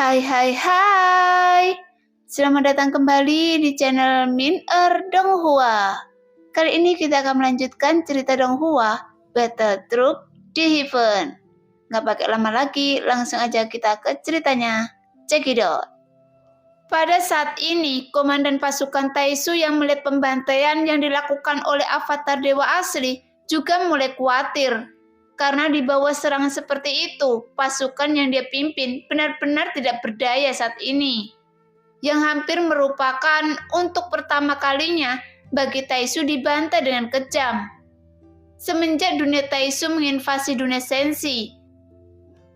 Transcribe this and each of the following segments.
Hai hai hai. Selamat datang kembali di channel Min Donghua. Kali ini kita akan melanjutkan cerita Donghua, Battle Troop di Heaven. Nggak pakai lama lagi, langsung aja kita ke ceritanya. Check it out. Pada saat ini, komandan pasukan Taisu yang melihat pembantaian yang dilakukan oleh avatar dewa asli juga mulai khawatir. Karena di bawah serangan seperti itu, pasukan yang dia pimpin benar-benar tidak berdaya saat ini. Yang hampir merupakan untuk pertama kalinya bagi Taisu dibantai dengan kejam. Semenjak dunia Taisu menginvasi dunia Senshi.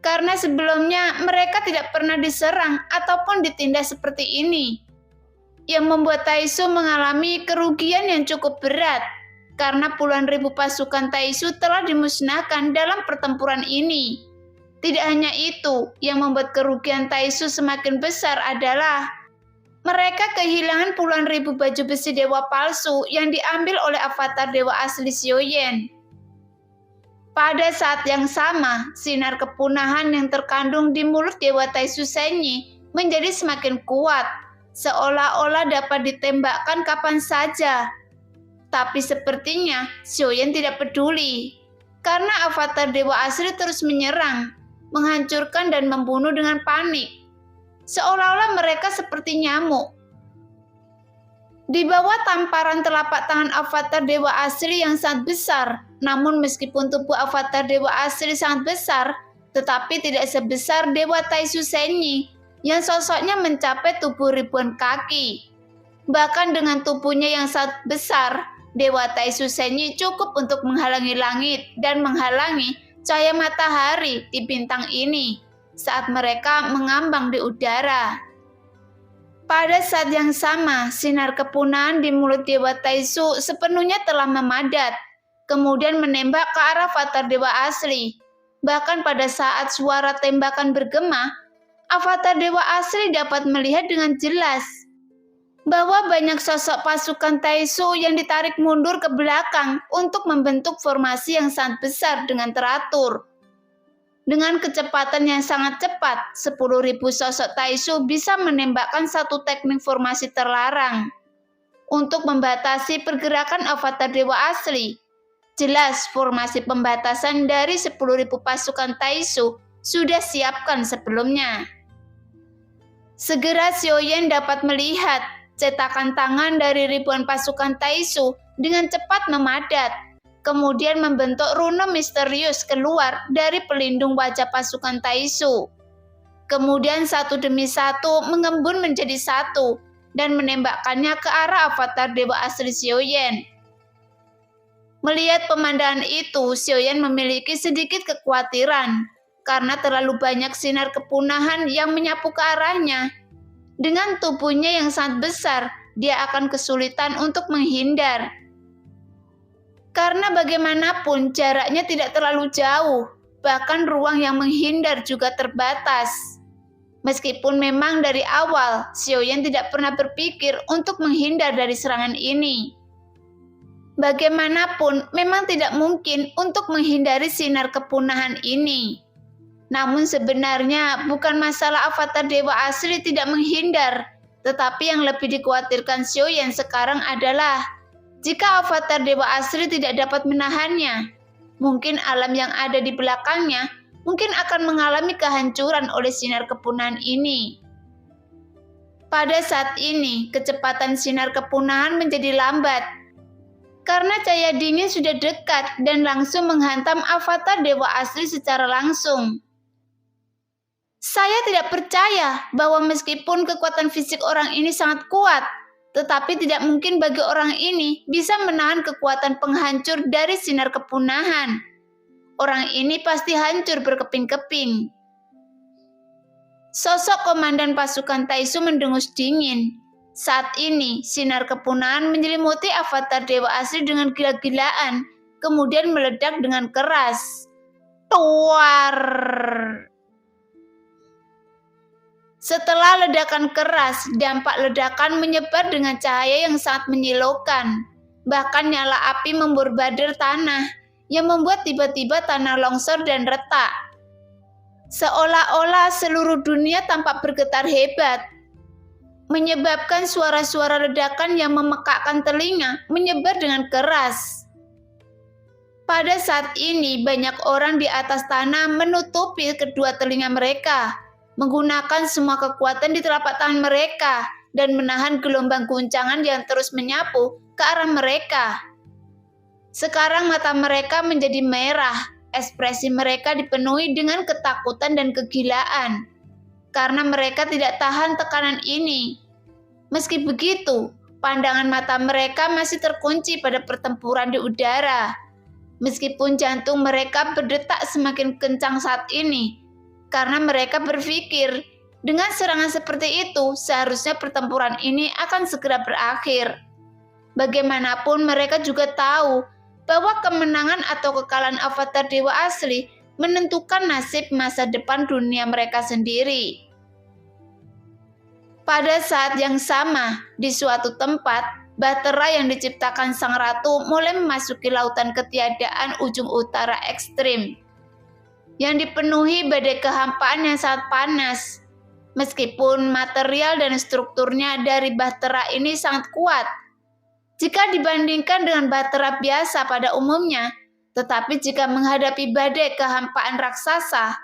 Karena sebelumnya mereka tidak pernah diserang ataupun ditindas seperti ini. Yang membuat Taisu mengalami kerugian yang cukup berat. Karena puluhan ribu pasukan Taisu telah dimusnahkan dalam pertempuran ini. Tidak hanya itu, yang membuat kerugian Taisu semakin besar adalah mereka kehilangan puluhan ribu baju besi dewa palsu yang diambil oleh avatar dewa asli Xiaoyan. Pada saat yang sama, sinar kepunahan yang terkandung di mulut dewa Taisu Senyi menjadi semakin kuat, seolah-olah dapat ditembakkan kapan saja. Tapi sepertinya Xiaoyan tidak peduli, karena avatar dewa asli terus menyerang, menghancurkan dan membunuh dengan panik. Seolah-olah mereka seperti nyamuk. Di bawah tamparan telapak tangan avatar dewa asli yang sangat besar, namun meskipun tubuh avatar dewa asli sangat besar, tetapi tidak sebesar dewa Taisu Senyi, yang sosoknya mencapai tubuh ribuan kaki. Bahkan dengan tubuhnya yang sangat besar, Dewa Taisu Senyi cukup untuk menghalangi langit dan menghalangi cahaya matahari di bintang ini saat mereka mengambang di udara. Pada saat yang sama, sinar kepunahan di mulut Dewa Taisu sepenuhnya telah memadat, kemudian menembak ke arah avatar dewa asli. Bahkan pada saat suara tembakan bergema, avatar dewa asli dapat melihat dengan jelas bahwa banyak sosok pasukan Taisu yang ditarik mundur ke belakang untuk membentuk formasi yang sangat besar dengan teratur. Dengan kecepatan yang sangat cepat, 10.000 sosok Taisu bisa menembakkan satu teknik formasi terlarang untuk membatasi pergerakan avatar dewa asli. Jelas formasi pembatasan dari 10.000 pasukan Taisu sudah siapkan sebelumnya. Segera Xiaoyan dapat melihat cetakan tangan dari ribuan pasukan Taisu dengan cepat memadat, kemudian membentuk rune misterius keluar dari pelindung wajah pasukan Taisu. Kemudian satu demi satu mengembun menjadi satu dan menembakkannya ke arah avatar dewa asli Xiaoyan. Melihat pemandangan itu, Xiaoyan memiliki sedikit kekhawatiran karena terlalu banyak sinar kepunahan yang menyapu ke arahnya. Dengan tubuhnya yang sangat besar, dia akan kesulitan untuk menghindar. Karena bagaimanapun jaraknya tidak terlalu jauh, bahkan ruang yang menghindar juga terbatas. Meskipun memang dari awal, Xiaoyan tidak pernah berpikir untuk menghindar dari serangan ini. Bagaimanapun, memang tidak mungkin untuk menghindari sinar kepunahan ini. Namun sebenarnya bukan masalah avatar dewa asli tidak menghindar, tetapi yang lebih dikhawatirkan Xiaoyan sekarang adalah jika avatar dewa asli tidak dapat menahannya, mungkin alam yang ada di belakangnya mungkin akan mengalami kehancuran oleh sinar kepunahan ini. Pada saat ini, kecepatan sinar kepunahan menjadi lambat, karena cahaya dingin sudah dekat dan langsung menghantam avatar dewa asli secara langsung. Saya tidak percaya bahwa meskipun kekuatan fisik orang ini sangat kuat, tetapi tidak mungkin bagi orang ini bisa menahan kekuatan penghancur dari sinar kepunahan. Orang ini pasti hancur berkeping-keping. Sosok komandan pasukan Taisu mendengus dingin. Saat ini, sinar kepunahan menyelimuti avatar dewa asli dengan gila-gilaan, kemudian meledak dengan keras. Tuar! Setelah ledakan keras, dampak ledakan menyebar dengan cahaya yang sangat menyilaukan. Bahkan nyala api memborbader tanah, yang membuat tiba-tiba tanah longsor dan retak. Seolah-olah seluruh dunia tampak bergetar hebat, menyebabkan suara-suara ledakan yang memekakkan telinga menyebar dengan keras. Pada saat ini, banyak orang di atas tanah menutupi kedua telinga mereka, menggunakan semua kekuatan di telapak tangan mereka, dan menahan gelombang guncangan yang terus menyapu ke arah mereka. Sekarang mata mereka menjadi merah, ekspresi mereka dipenuhi dengan ketakutan dan kegilaan, karena mereka tidak tahan tekanan ini. Meski begitu, pandangan mata mereka masih terkunci pada pertempuran di udara. Meskipun jantung mereka berdetak semakin kencang saat ini, karena mereka berpikir, dengan serangan seperti itu, seharusnya pertempuran ini akan segera berakhir. Bagaimanapun mereka juga tahu bahwa kemenangan atau kekalahan avatar dewa asli menentukan nasib masa depan dunia mereka sendiri. Pada saat yang sama, di suatu tempat, bahtera yang diciptakan sang ratu mulai memasuki lautan ketiadaan ujung utara ekstrim, yang dipenuhi badai kehampaan yang sangat panas. Meskipun material dan strukturnya dari bahtera ini sangat kuat, jika dibandingkan dengan bahtera biasa pada umumnya, tetapi jika menghadapi badai kehampaan raksasa,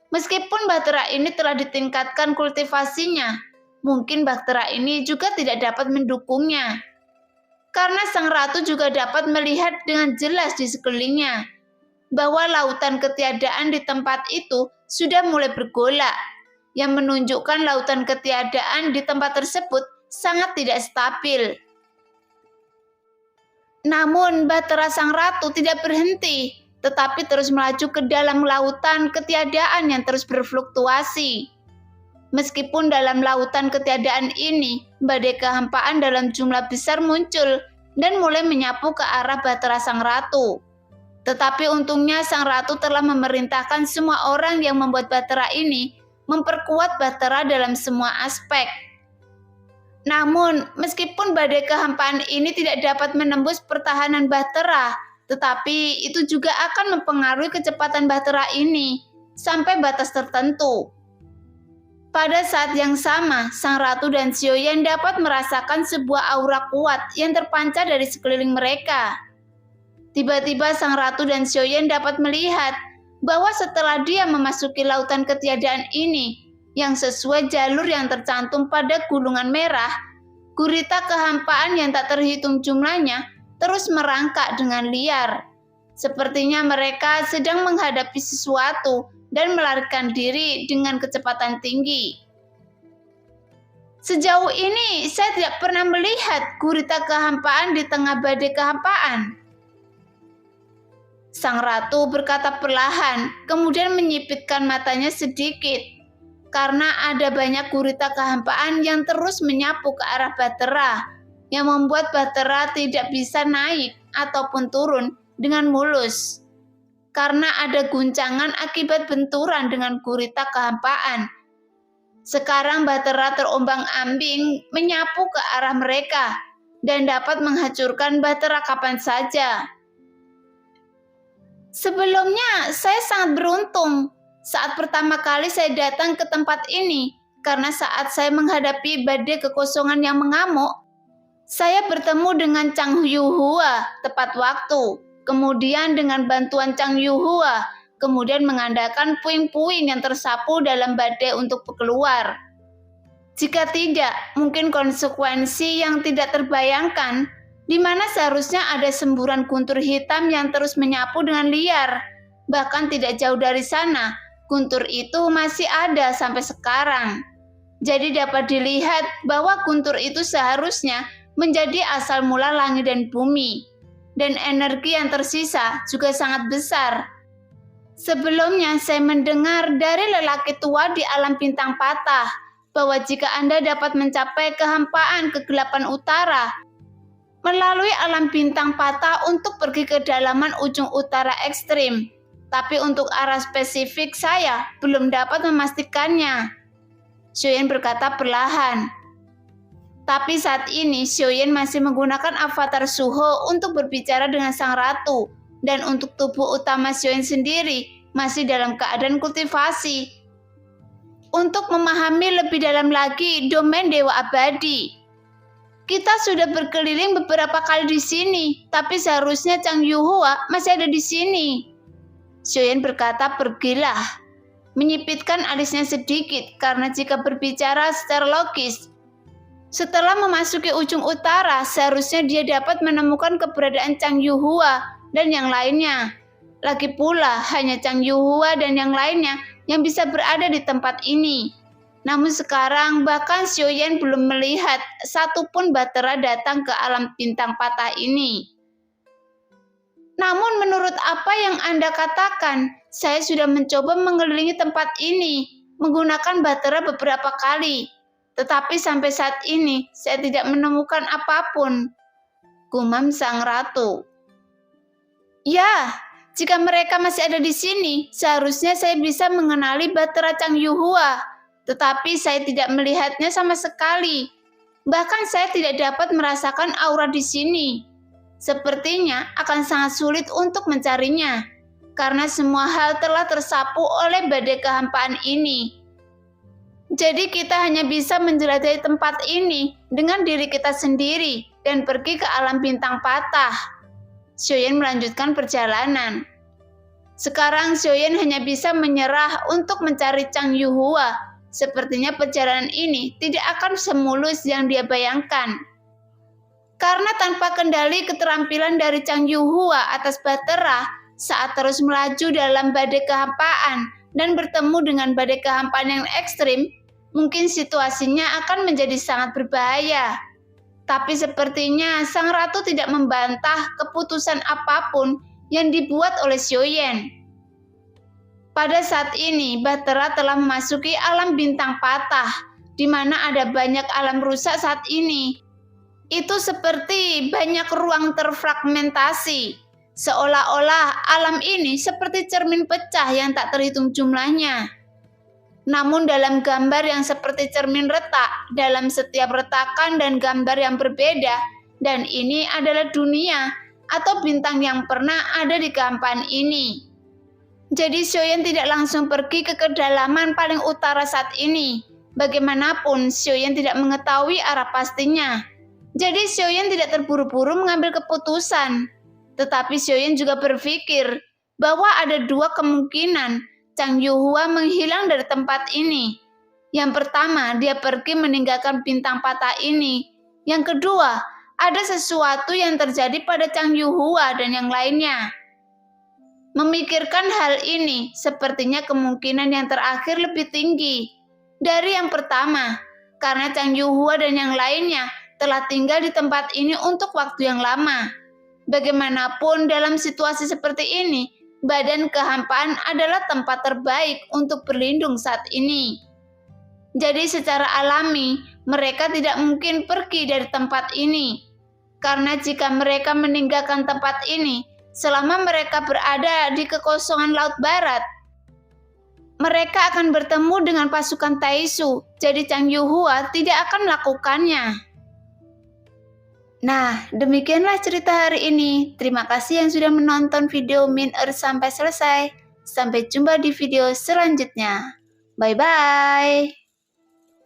meskipun bahtera ini telah ditingkatkan kultivasinya, mungkin bahtera ini juga tidak dapat mendukungnya. Karena sang ratu juga dapat melihat dengan jelas di sekelilingnya bahwa lautan ketiadaan di tempat itu sudah mulai bergolak, yang menunjukkan lautan ketiadaan di tempat tersebut sangat tidak stabil. Namun bahtera sang ratu tidak berhenti, tetapi terus melaju ke dalam lautan ketiadaan yang terus berfluktuasi. Meskipun dalam lautan ketiadaan ini, badai kehampaan dalam jumlah besar muncul dan mulai menyapu ke arah bahtera sang ratu. Tetapi untungnya sang ratu telah memerintahkan semua orang yang membuat bahtera ini memperkuat bahtera dalam semua aspek. Namun, meskipun badai kehampaan ini tidak dapat menembus pertahanan bahtera, tetapi itu juga akan mempengaruhi kecepatan bahtera ini sampai batas tertentu. Pada saat yang sama, sang ratu dan Xiaoyan dapat merasakan sebuah aura kuat yang terpancar dari sekeliling mereka. Tiba-tiba sang ratu dan Xiaoyan dapat melihat bahwa setelah dia memasuki lautan ketiadaan ini, yang sesuai jalur yang tercantum pada gulungan merah, gurita kehampaan yang tak terhitung jumlahnya terus merangkak dengan liar. Sepertinya mereka sedang menghadapi sesuatu dan melarikan diri dengan kecepatan tinggi. Sejauh ini saya tidak pernah melihat gurita kehampaan di tengah badai kehampaan. Sang ratu berkata perlahan, kemudian menyipitkan matanya sedikit, karena ada banyak gurita kehampaan yang terus menyapu ke arah bahtera, yang membuat bahtera tidak bisa naik ataupun turun dengan mulus. Karena ada guncangan akibat benturan dengan gurita kehampaan. Sekarang bahtera terombang-ambing menyapu ke arah mereka dan dapat menghancurkan bahtera kapan saja. Sebelumnya, saya sangat beruntung saat pertama kali saya datang ke tempat ini, karena saat saya menghadapi badai kekosongan yang mengamuk, saya bertemu dengan Chang Yuhua tepat waktu. Kemudian dengan bantuan Chang Yuhua, kemudian mengandalkan puing-puing yang tersapu dalam badai untuk keluar. Jika tidak, mungkin konsekuensi yang tidak terbayangkan, di mana seharusnya ada semburan guntur hitam yang terus menyapu dengan liar. Bahkan tidak jauh dari sana, guntur itu masih ada sampai sekarang. Jadi dapat dilihat bahwa guntur itu seharusnya menjadi asal mula langit dan bumi. Dan energi yang tersisa juga sangat besar. Sebelumnya saya mendengar dari lelaki tua di alam bintang patah, bahwa jika Anda dapat mencapai kehampaan kegelapan utara, melalui alam bintang patah untuk pergi ke dalaman ujung utara ekstrim. Tapi untuk arah spesifik saya belum dapat memastikannya. Xiaoyan berkata perlahan. Tapi saat ini Xiaoyan masih menggunakan avatar Suho untuk berbicara dengan sang ratu. Dan untuk tubuh utama Xiaoyan sendiri masih dalam keadaan kultivasi. Untuk memahami lebih dalam lagi domain Dewa Abadi, kita sudah berkeliling beberapa kali di sini, tapi seharusnya Chang Yuhua masih ada di sini. Xiaoyan berkata, pergilah. Menyipitkan alisnya sedikit, karena jika berbicara secara logis, setelah memasuki ujung utara, seharusnya dia dapat menemukan keberadaan Chang Yuhua dan yang lainnya. Lagi pula, hanya Chang Yuhua dan yang lainnya yang bisa berada di tempat ini. Namun sekarang, bahkan Xiaoyan belum melihat satupun Bahtera datang ke alam bintang patah ini. Namun menurut apa yang Anda katakan, saya sudah mencoba mengelilingi tempat ini menggunakan Bahtera beberapa kali. Tetapi sampai saat ini saya tidak menemukan apapun, gumam sang ratu. Ya, jika mereka masih ada di sini, seharusnya saya bisa mengenali Bahtera Chang Yuhua. Tetapi saya tidak melihatnya sama sekali. Bahkan saya tidak dapat merasakan aura di sini. Sepertinya akan sangat sulit untuk mencarinya, karena semua hal telah tersapu oleh badai kehampaan ini. Jadi kita hanya bisa menjelajahi tempat ini dengan diri kita sendiri dan pergi ke alam bintang patah. Xiaoyan melanjutkan perjalanan. Sekarang Xiaoyan hanya bisa menyerah untuk mencari Chang Yuhua. Sepertinya perjalanan ini tidak akan semulus yang dia bayangkan. Karena tanpa kendali keterampilan dari Chang Yuhua atas Bahtera saat terus melaju dalam badai kehampaan dan bertemu dengan badai kehampaan yang ekstrim, mungkin situasinya akan menjadi sangat berbahaya. Tapi sepertinya sang ratu tidak membantah keputusan apapun yang dibuat oleh Xiaoyan. Pada saat ini, Bahtera telah memasuki alam bintang patah, di mana ada banyak alam rusak saat ini. Itu seperti banyak ruang terfragmentasi, seolah-olah alam ini seperti cermin pecah yang tak terhitung jumlahnya. Namun dalam gambar yang seperti cermin retak, dalam setiap retakan dan gambar yang berbeda, dan ini adalah dunia atau bintang yang pernah ada di kehampaan ini. Jadi Xiaoyan tidak langsung pergi ke kedalaman paling utara saat ini. Bagaimanapun, Xiaoyan tidak mengetahui arah pastinya. Jadi Xiaoyan tidak terburu-buru mengambil keputusan. Tetapi Xiaoyan juga berpikir bahwa ada dua kemungkinan Chang Yuhua menghilang dari tempat ini. Yang pertama, dia pergi meninggalkan bintang patah ini. Yang kedua, ada sesuatu yang terjadi pada Chang Yuhua dan yang lainnya. Memikirkan hal ini, sepertinya kemungkinan yang terakhir lebih tinggi dari yang pertama, karena Chang Yuhua dan yang lainnya telah tinggal di tempat ini untuk waktu yang lama. Bagaimanapun dalam situasi seperti ini, badan kehampaan adalah tempat terbaik untuk berlindung saat ini. Jadi secara alami, mereka tidak mungkin pergi dari tempat ini. Karena jika mereka meninggalkan tempat ini, selama mereka berada di kekosongan Laut Barat, mereka akan bertemu dengan pasukan Taisu, jadi Chang Yuhua tidak akan melakukannya. Nah, demikianlah cerita hari ini. Terima kasih yang sudah menonton video Min sampai selesai. Sampai jumpa di video selanjutnya. Bye-bye.